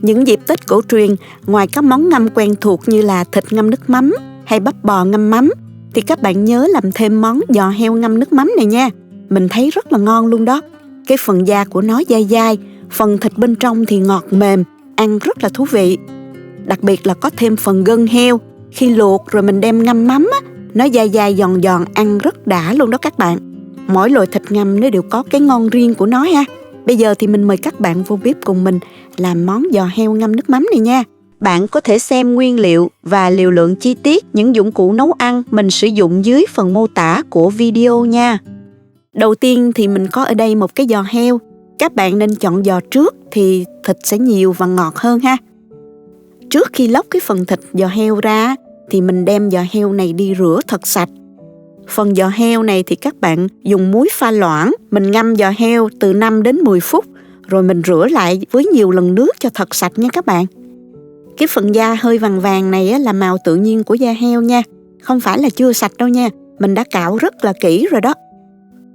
Những dịp Tết cổ truyền, ngoài các món ngâm quen thuộc như là thịt ngâm nước mắm hay bắp bò ngâm mắm, thì các bạn nhớ làm thêm món giò heo ngâm nước mắm này nha. Mình thấy rất là ngon luôn đó. Cái phần da của nó dai dai, phần thịt bên trong thì ngọt mềm, ăn rất là thú vị. Đặc biệt là có thêm phần gân heo, khi luộc rồi mình đem ngâm mắm á, nó dai dai giòn giòn, ăn rất đã luôn đó các bạn. Mỗi loại thịt ngâm nó đều có cái ngon riêng của nó ha. Bây giờ thì mình mời các bạn vô bếp cùng mình làm món giò heo ngâm nước mắm này nha. Bạn có thể xem nguyên liệu và liều lượng chi tiết những dụng cụ nấu ăn mình sử dụng dưới phần mô tả của video nha. Đầu tiên thì mình có ở đây một cái giò heo. Các bạn nên chọn giò trước thì thịt sẽ nhiều và ngọt hơn ha. Trước khi lóc cái phần thịt giò heo ra thì mình đem giò heo này đi rửa thật sạch. Phần giò heo này thì các bạn dùng muối pha loãng, mình ngâm giò heo từ 5 đến 10 phút, rồi mình rửa lại với nhiều lần nước cho thật sạch nha các bạn. Cái phần da hơi vàng vàng này là màu tự nhiên của da heo nha, không phải là chưa sạch đâu nha, mình đã cạo rất là kỹ rồi đó.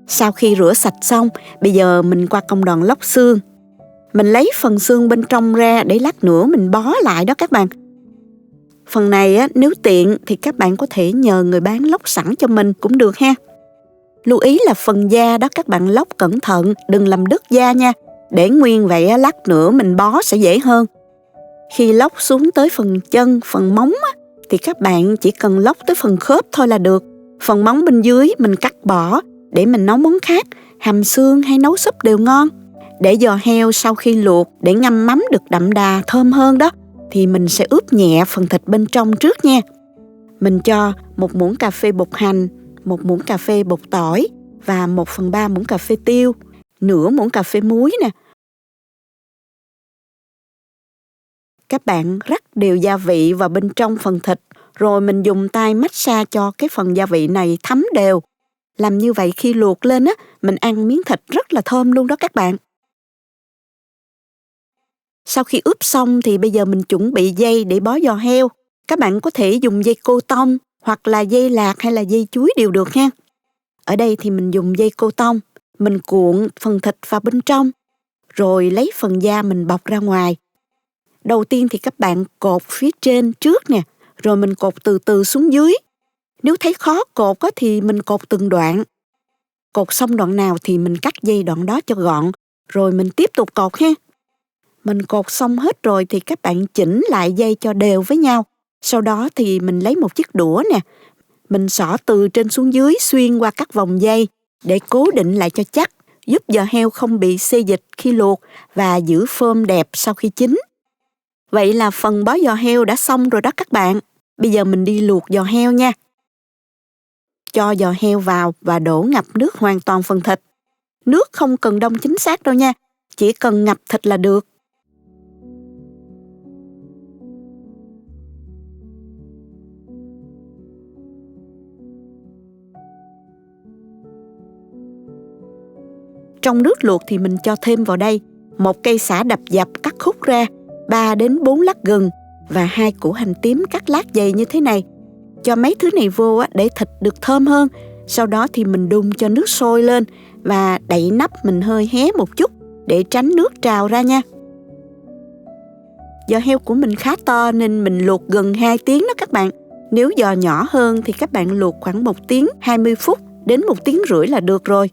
Sau khi rửa sạch xong, bây giờ mình qua công đoạn lóc xương. Mình lấy phần xương bên trong ra để lát nữa mình bó lại đó các bạn. Phần này nếu tiện thì các bạn có thể nhờ người bán lóc sẵn cho mình cũng được ha. Lưu ý là phần da đó các bạn lóc cẩn thận, đừng làm đứt da nha. Để nguyên vậy lát nữa mình bó sẽ dễ hơn. Khi lóc xuống tới phần chân, phần móng thì các bạn chỉ cần lóc tới phần khớp thôi là được. Phần móng bên dưới mình cắt bỏ để mình nấu món khác, hầm xương hay nấu súp đều ngon. Để giò heo sau khi luộc để ngâm mắm được đậm đà thơm hơn đó, thì mình sẽ ướp nhẹ phần thịt bên trong trước nha. Mình cho 1 muỗng cà phê bột hành, 1 muỗng cà phê bột tỏi và 1/3 muỗng cà phê tiêu, nửa muỗng cà phê muối nè. Các bạn rắc đều gia vị vào bên trong phần thịt, rồi mình dùng tay massage cho cái phần gia vị này thấm đều. Làm như vậy khi luộc lên mình ăn miếng thịt rất là thơm luôn đó các bạn. Sau khi ướp xong thì bây giờ mình chuẩn bị dây để bó giò heo. Các bạn có thể dùng dây cô tông hoặc là dây lạc hay là dây chuối đều được ha. Ở đây thì mình dùng dây cô tông. Mình cuộn phần thịt vào bên trong, rồi lấy phần da mình bọc ra ngoài. Đầu tiên thì các bạn cột phía trên trước nè, rồi mình cột từ từ xuống dưới. Nếu thấy khó cột thì mình cột từng đoạn. Cột xong đoạn nào thì mình cắt dây đoạn đó cho gọn, rồi mình tiếp tục cột ha. Mình cột xong hết rồi thì các bạn chỉnh lại dây cho đều với nhau. Sau đó thì mình lấy một chiếc đũa nè. Mình xỏ từ trên xuống dưới xuyên qua các vòng dây để cố định lại cho chắc, giúp giò heo không bị xê dịch khi luộc và giữ phơm đẹp sau khi chín. Vậy là phần bó giò heo đã xong rồi đó các bạn. Bây giờ mình đi luộc giò heo nha. Cho giò heo vào và đổ ngập nước hoàn toàn phần thịt. Nước không cần đông chính xác đâu nha, chỉ cần ngập thịt là được. Trong nước luộc thì mình cho thêm vào đây 1 cây sả đập dập cắt khúc ra, 3 đến 4 lát gừng và 2 củ hành tím cắt lát dày như thế này. Cho mấy thứ này vô để thịt được thơm hơn. Sau đó thì mình đun cho nước sôi lên và đậy nắp mình hơi hé một chút để tránh nước trào ra nha. Giò heo của mình khá to nên mình luộc gần 2 tiếng đó các bạn. Nếu giò nhỏ hơn thì các bạn luộc khoảng 1 tiếng 20 phút đến 1 tiếng rưỡi là được rồi.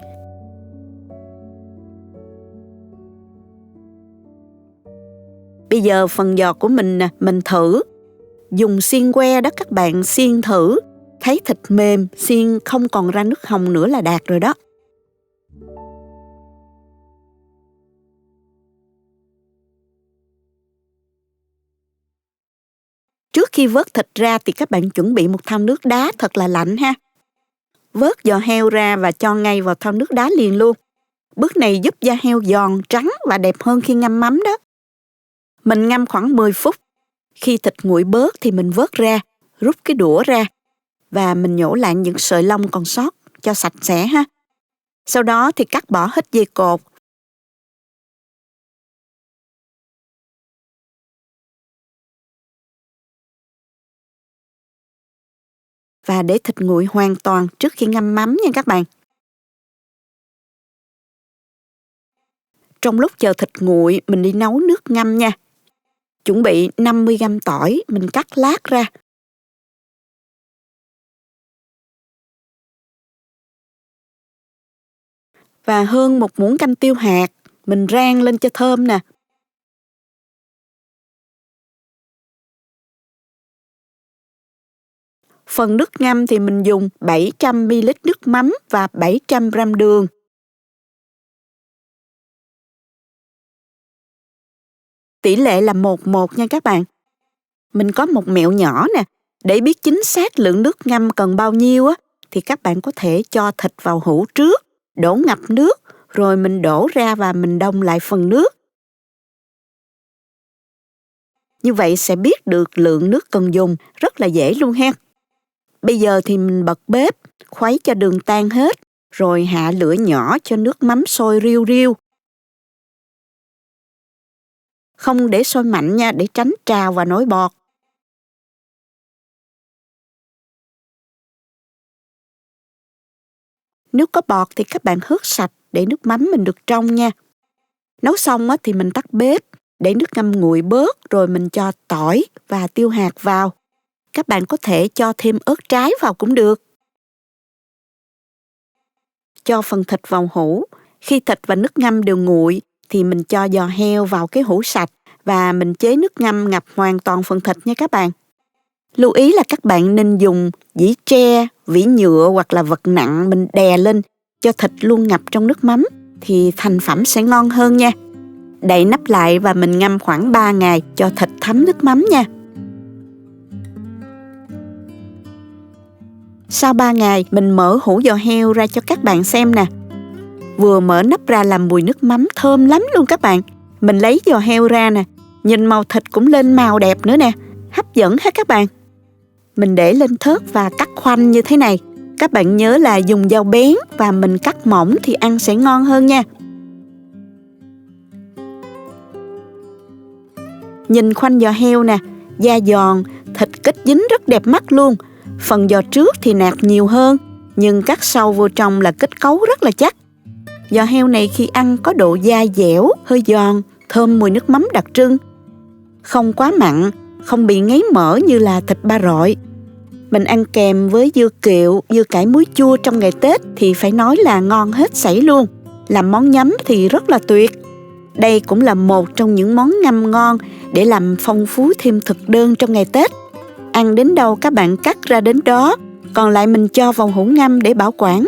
Bây giờ phần giò của mình mình thử. Dùng xiên que đó các bạn xiên thử. Thấy thịt mềm, xiên không còn ra nước hồng nữa là đạt rồi đó. Trước khi vớt thịt ra thì các bạn chuẩn bị một thau nước đá thật là lạnh ha. Vớt giò heo ra và cho ngay vào thau nước đá liền luôn. Bước này giúp da heo giòn, trắng và đẹp hơn khi ngâm mắm đó. Mình ngâm khoảng 10 phút. Khi thịt nguội bớt thì mình vớt ra, rút cái đũa ra và mình nhổ lại những sợi lông còn sót cho sạch sẽ ha. Sau đó thì cắt bỏ hết dây cột. Và để thịt nguội hoàn toàn trước khi ngâm mắm nha các bạn. Trong lúc chờ thịt nguội, mình đi nấu nước ngâm nha. Chuẩn bị 50 g tỏi, mình cắt lát ra. Và hơn 1 muỗng canh tiêu hạt, mình rang lên cho thơm nè. Phần nước ngâm thì mình dùng 700 ml nước mắm và 700 g đường. Tỷ lệ là 1:1 nha các bạn. Mình có một mẹo nhỏ nè, để biết chính xác lượng nước ngâm cần bao nhiêu á, thì các bạn có thể cho thịt vào hũ trước, đổ ngập nước, rồi mình đổ ra và mình đông lại phần nước. Như vậy sẽ biết được lượng nước cần dùng, rất là dễ luôn ha. Bây giờ thì mình bật bếp, khuấy cho đường tan hết, rồi hạ lửa nhỏ cho nước mắm sôi riu riu. Không để sôi mạnh nha, để tránh trào và nổi bọt. Nếu có bọt thì các bạn hớt sạch để nước mắm mình được trong nha. Nấu xong thì mình tắt bếp, để nước ngâm nguội bớt, rồi mình cho tỏi và tiêu hạt vào. Các bạn có thể cho thêm ớt trái vào cũng được. Cho phần thịt vào hũ. Khi thịt và nước ngâm đều nguội thì mình cho giò heo vào cái hũ sạch và mình chế nước ngâm ngập hoàn toàn phần thịt nha các bạn. Lưu ý là các bạn nên dùng dĩ tre, vỉ nhựa hoặc là vật nặng mình đè lên cho thịt luôn ngập trong nước mắm thì thành phẩm sẽ ngon hơn nha. Đậy nắp lại và mình ngâm khoảng 3 ngày cho thịt thấm nước mắm nha. Sau 3 ngày, mình mở hũ giò heo ra cho các bạn xem nè. Vừa mở nắp ra làm mùi nước mắm thơm lắm luôn các bạn. Mình lấy giò heo ra nè, nhìn màu thịt cũng lên màu đẹp nữa nè, hấp dẫn ha các bạn. Mình để lên thớt và cắt khoanh như thế này. Các bạn nhớ là dùng dao bén và mình cắt mỏng thì ăn sẽ ngon hơn nha. Nhìn khoanh giò heo nè, da giòn, thịt kết dính rất đẹp mắt luôn. Phần giò trước thì nạc nhiều hơn, nhưng cắt sâu vô trong là kết cấu rất là chắc. Giò heo này khi ăn có độ dai dẻo, hơi giòn, thơm mùi nước mắm đặc trưng. Không quá mặn, không bị ngấy mỡ như là thịt ba rọi. Mình ăn kèm với dưa kiệu, dưa cải muối chua trong ngày Tết thì phải nói là ngon hết sảy luôn. Làm món nhắm thì rất là tuyệt. Đây cũng là một trong những món ngâm ngon để làm phong phú thêm thực đơn trong ngày Tết. Ăn đến đâu các bạn cắt ra đến đó, còn lại mình cho vào hũ ngâm để bảo quản.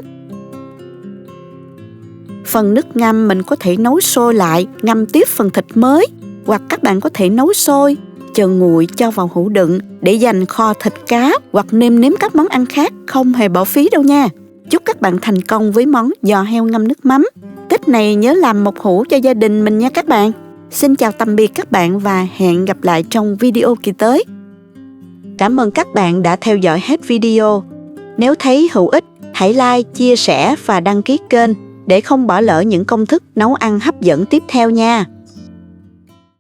Phần nước ngâm mình có thể nấu sôi lại, ngâm tiếp phần thịt mới, hoặc các bạn có thể nấu sôi, chờ nguội cho vào hũ đựng để dành kho thịt cá hoặc nêm nếm các món ăn khác, không hề bỏ phí đâu nha. Chúc các bạn thành công với món giò heo ngâm nước mắm. Tết này nhớ làm một hũ cho gia đình mình nha các bạn. Xin chào tạm biệt các bạn và hẹn gặp lại trong video kỳ tới. Cảm ơn các bạn đã theo dõi hết video. Nếu thấy hữu ích, hãy like, chia sẻ và đăng ký kênh để không bỏ lỡ những công thức nấu ăn hấp dẫn tiếp theo nha.